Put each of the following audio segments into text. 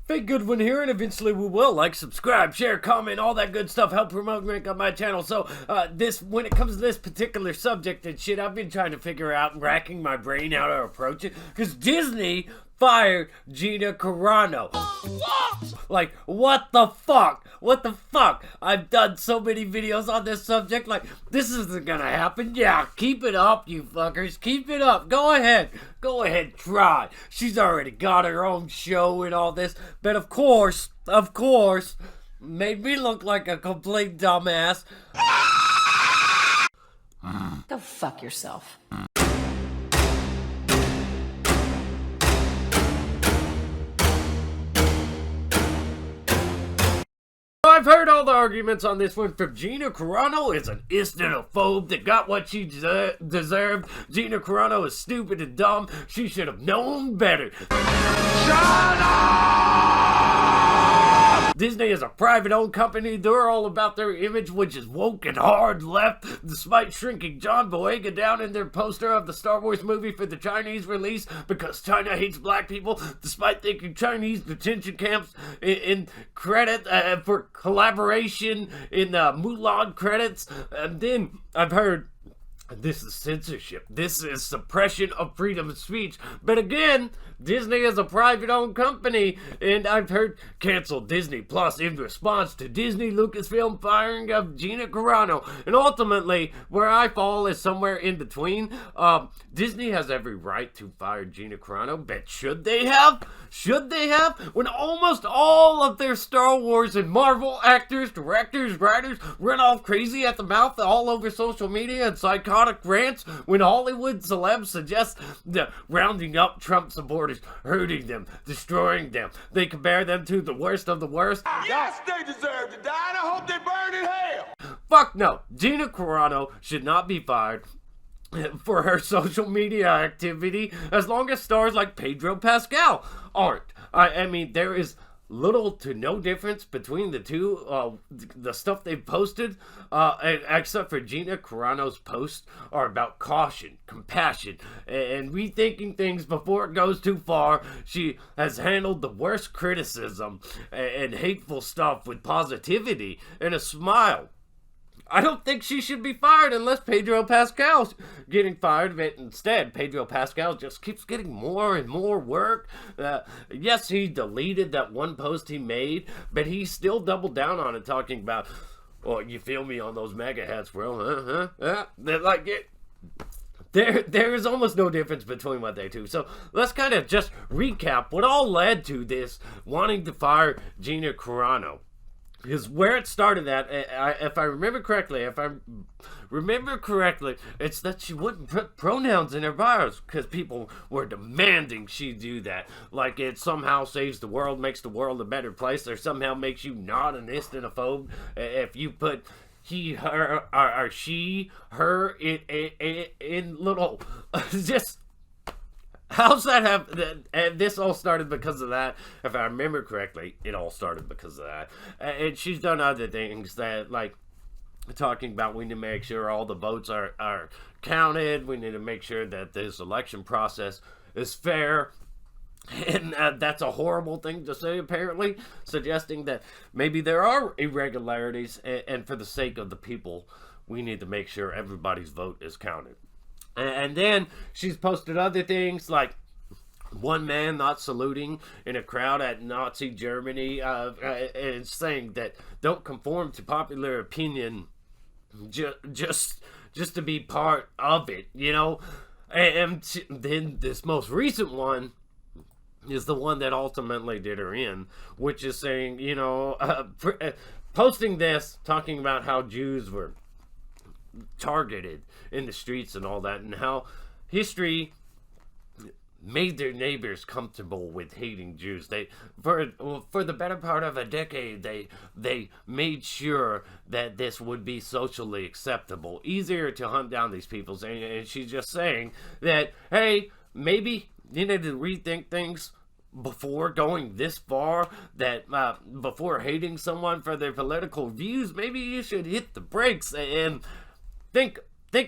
Hey, good one here, and eventually we will like, subscribe, share, comment, all that good stuff, help promote and rank on my channel. So, when it comes to this particular subject and shit, I've been trying to figure out and racking my brain how to approach it, because Disney fired Gina Carano. Like, what the fuck? What the fuck? I've done so many videos on this subject, like, this isn't gonna happen. Yeah, keep it up, you fuckers. Keep it up. Go ahead. Go ahead, try. She's already got her own show and all this, but of course, made me look like a complete dumbass. Go fuck yourself. I've heard all the arguments on this one from Gina Carano is an Islamophobe that got what she deserved. Gina Carano is stupid and dumb. She should have known better. Shut up! Disney is a private-owned company. They're all about their image, which is woke and hard left, despite shrinking John Boyega down in their poster of the Star Wars movie for the Chinese release because China hates black people, despite thinking Chinese detention camps in credit for collaboration in Mulan credits. And then I've heard this is censorship. This is suppression of freedom of speech. But again, Disney is a private-owned company, and I've heard cancel Disney Plus in response to Disney Lucasfilm firing of Gina Carano. And ultimately, where I fall is somewhere in between. Disney has every right to fire Gina Carano, but should they have? Should they have? When almost all of their Star Wars and Marvel actors, directors, writers run off crazy at the mouth all over social media and psychotic rants, when Hollywood celebs suggest rounding up Trump supporters, hurting them, destroying them. They compare them to the worst of the worst. Yes, they deserve to die, and I hope they burn in hell. Fuck no. Gina Carano should not be fired for her social media activity as long as stars like Pedro Pascal aren't. I mean, there is little to no difference between the two. The stuff they've posted, except for Gina Carano's posts, are about caution, compassion, and rethinking things before it goes too far. She has handled the worst criticism and hateful stuff with positivity and a smile. I don't think she should be fired unless Pedro Pascal's getting fired, but instead, Pedro Pascal just keeps getting more and more work. Yes, he deleted that one post he made, but he still doubled down on it, talking about, well, you feel me on those MAGA hats, bro, They're like, there is almost no difference between what they do. So let's kind of just recap what all led to this wanting to fire Gina Carano. Because where it started at, if I remember correctly, it's that she wouldn't put pronouns in her bios because people were demanding she do that. Like it somehow saves the world, makes the world a better place, or somehow makes you not an Islamophobe if you put he, her, or she, her in little, just... How's that happen? And this all started because of that. If I remember correctly, it all started because of that. And she's done other things that, like, talking about we need to make sure all the votes are counted. We need to make sure that this election process is fair. And that's a horrible thing to say, apparently, suggesting that maybe there are irregularities. And for the sake of the people, we need to make sure everybody's vote is counted. And then she's posted other things like one man not saluting in a crowd at Nazi Germany and saying that don't conform to popular opinion just to be part of it, you know. And then this most recent one is the one that ultimately did her in, which is saying, you know, posting this, talking about how Jews were targeted in the streets and all that, and how history made their neighbors comfortable with hating Jews. They, for the better part of a decade, they made sure that this would be socially acceptable, easier to hunt down these people. And she's just saying that, hey, maybe you need to rethink things before going this far, that before hating someone for their political views, maybe you should hit the brakes and think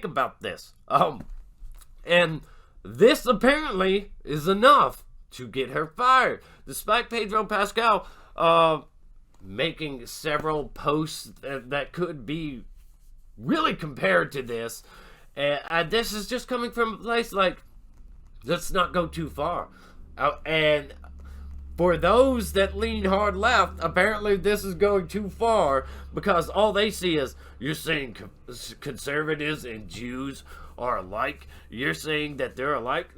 about this. And this apparently is enough to get her fired, despite Pedro Pascal making several posts that could be really compared to this. And this is just coming from a place like, let's not go too far. And for those that lean hard left, apparently this is going too far, because all they see is, you're saying conservatives and Jews are alike? You're saying that they're alike?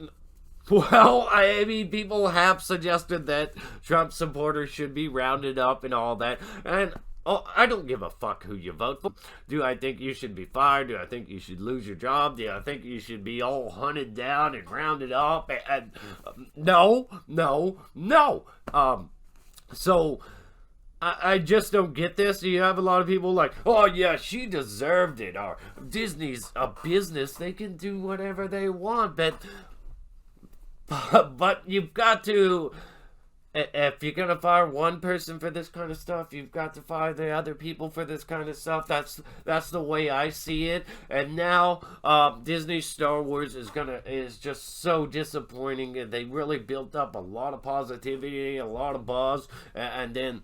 Well, I mean, people have suggested that Trump supporters should be rounded up and all that, and I don't give a fuck who you vote for. Do I think you should be fired? Do I think you should lose your job? Do I think you should be all hunted down and rounded up? And no. So I just don't get this. You have a lot of people like, oh yeah, she deserved it. Or Disney's a business; they can do whatever they want. But you've got to. If you're gonna fire one person for this kind of stuff, you've got to fire the other people for this kind of stuff. That's the way I see it. And now, Disney Star Wars is just so disappointing. They really built up a lot of positivity, a lot of buzz, and then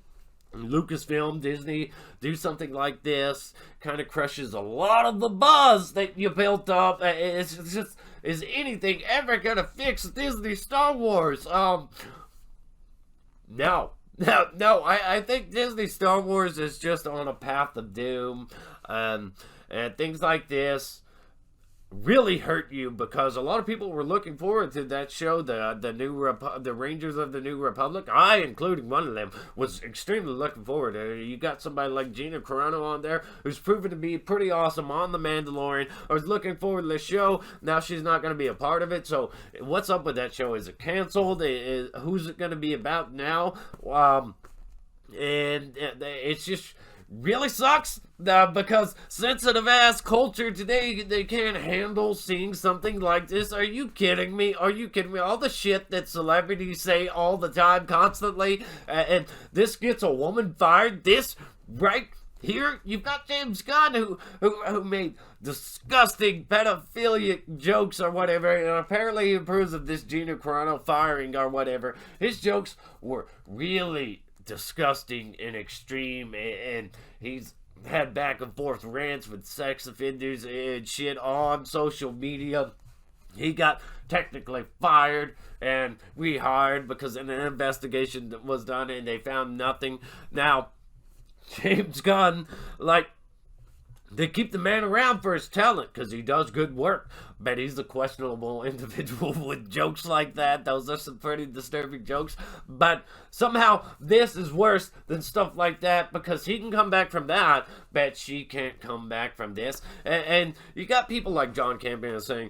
Lucasfilm, Disney do something like this, kind of crushes a lot of the buzz that you built up. It's just, is anything ever gonna fix Disney Star Wars? No. I think Disney Star Wars is just on a path of doom, and things like this really hurt you, because a lot of people were looking forward to that show, the Rangers of the New Republic. I, including one of them, was extremely looking forward to it. You got somebody like Gina Carano on there, who's proven to be pretty awesome on The Mandalorian. I was looking forward to the show. Now she's not going to be a part of it, so what's up with that show? Is it canceled? Who's it going to be about now? And it's just really sucks, because sensitive ass culture today, they can't handle seeing something like this. Are you kidding me? All the shit that celebrities say all the time, constantly, and this gets a woman fired. This right here, you've got James Gunn who made disgusting pedophilic jokes or whatever, and apparently he approves of this Gina Carano firing or whatever. His jokes were really disgusting and extreme, and he's had back and forth rants with sex offenders and shit on social media. He got technically fired and rehired because an investigation was done and they found nothing. Now, James Gunn, they keep the man around for his talent because he does good work, but he's a questionable individual with jokes like that. Those are some pretty disturbing jokes, but somehow this is worse than stuff like that, because he can come back from that, but she can't come back from this. And you got people like John Campbell saying,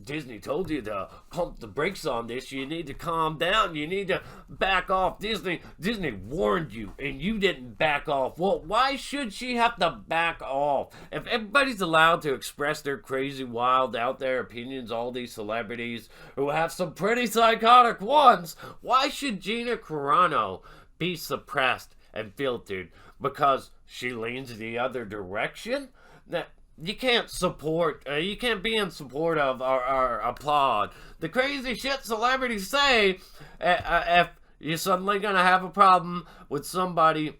Disney told you to pump the brakes on this. You need to calm down. You need to back off. Disney warned you, and you didn't back off. Well, why should she have to back off? If everybody's allowed to express their crazy, wild, out there opinions, all these celebrities who have some pretty psychotic ones, why should Gina Carano be suppressed and filtered because she leans the other direction? That you can't support, you can't be in support of or applaud the crazy shit celebrities say. If you're suddenly gonna have a problem with somebody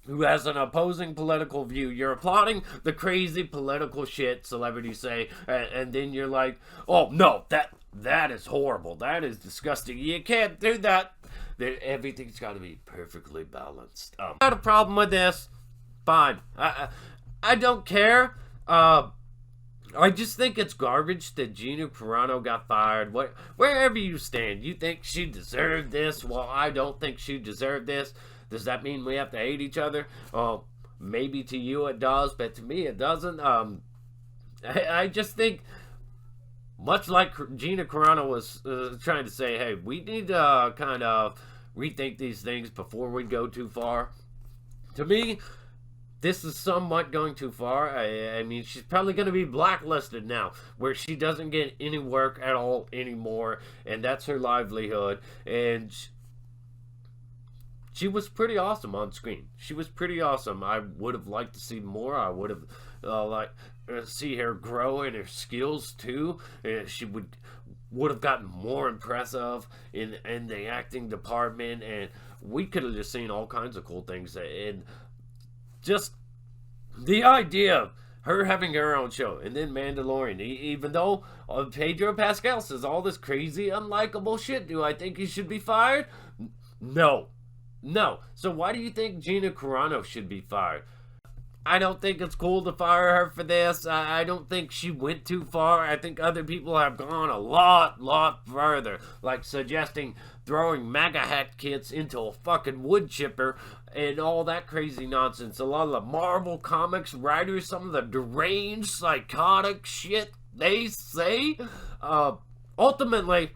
who has an opposing political view, you're applauding the crazy political shit celebrities say, and then you're like, oh no, that is horrible, that is disgusting, you can't do that. Everything's got to be perfectly balanced. Got a problem with this? Fine. I don't care. I just think it's garbage that Gina Carano got fired. Wherever you stand, you think she deserved this? Well, I don't think she deserved this. Does that mean we have to hate each other? Oh, maybe to you it does, but to me it doesn't. I just think, much like Gina Carano was trying to say, hey, we need to kind of rethink these things before we go too far. To me, this is somewhat going too far. I mean, she's probably going to be blacklisted now, where she doesn't get any work at all anymore, and that's her livelihood. And she was pretty awesome on screen. She was pretty awesome. I would have liked to see more. I would have liked to see her grow in her skills too. She would would have gotten more impressive in the acting department, and we could have just seen all kinds of cool things. And just the idea of her having her own show, and then Mandalorian, even though Pedro Pascal says all this crazy, unlikable shit, do I think he should be fired? No. So why do you think Gina Carano should be fired? I don't think it's cool to fire her for this. I don't think she went too far. I think other people have gone a lot further. Like suggesting throwing MAGA hat kits into a fucking wood chipper and all that crazy nonsense. A lot of the Marvel Comics writers, some of the deranged, psychotic shit they say. Ultimately,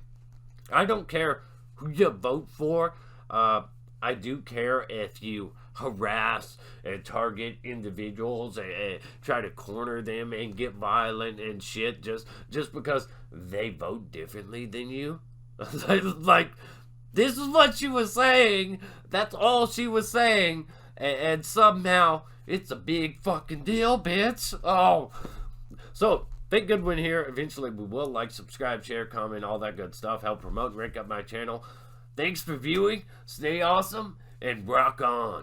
I don't care who you vote for. I do care if you harass and target individuals and try to corner them and get violent and shit just because they vote differently than you. Like, this is what she was saying. That's all she was saying. And somehow it's a big fucking deal, bitch. Oh. So, think Goodwin here. Eventually we will like, subscribe, share, comment, all that good stuff. Help promote and rank up my channel. Thanks for viewing. Stay awesome and rock on.